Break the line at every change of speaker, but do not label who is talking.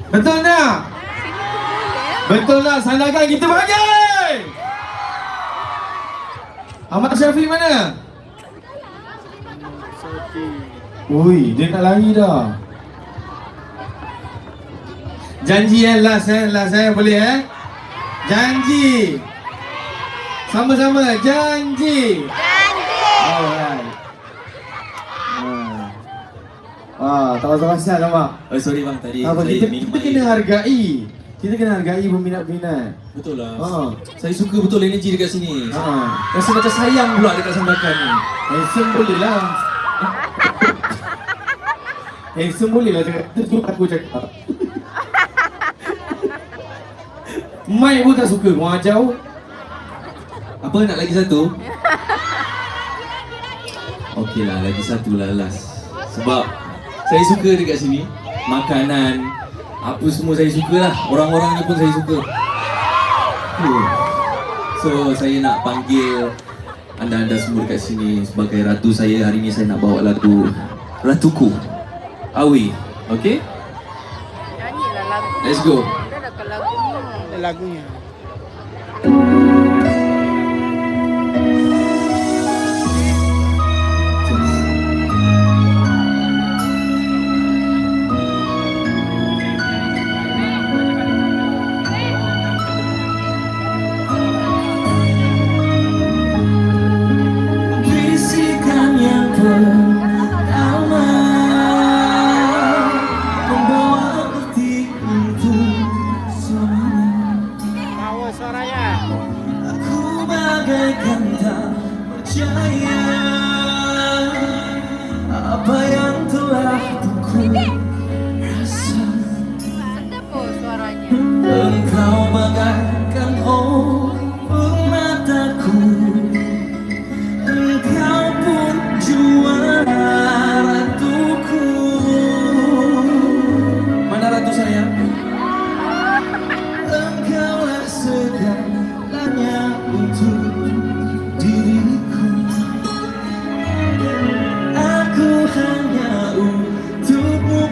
Betul tak? Betul tak? Sandakan kita bagi! Ahmad Syafiq mana? Ui, dia nak lari dah. Janji last boleh Janji. Sama-sama, janji. Alright. Tak pasal-pasal nampak.
Oh sorry bang, tadi
Apa,
saya
kita
minum
kena
air.
hargai. Kita kena hargai peminat-peminat.
Betul lah.
Ha.
Saya suka betul energi dekat sini.
Ha.
Rasa macam sayang pula dekat Sandakan ni.
Handsome boleh lah. Handsome boleh lah cakap. Itu aku cakap. Mike pun tak suka, kau ajar.
Apa nak lagi satu? Okey lah, lagi satu lah last. Sebab saya suka dekat sini. Makanan, apa semua saya suka lah. Orang-orangnya pun saya suka. So saya nak panggil anda-anda semua dekat sini sebagai ratu saya. Hari ni saya nak bawa lagu Ratuku, Awi. Okay?
Nyanyilah lagu.
Let's go.
Ada dah ke lagunya.
Ada lagunya.
Bisikan yang pertama membawa arti untuk semuanya.
Bawa suaranya.
Aku bagaikan tak percaya apa yang telah ku rasa.
Sedap pun suaranya.
Engkau bagaikan mataku. Engkau pun juara ratuku. Mana ratu saya? Engkaulah segalanya untuk diriku. Aku hanya untukmu.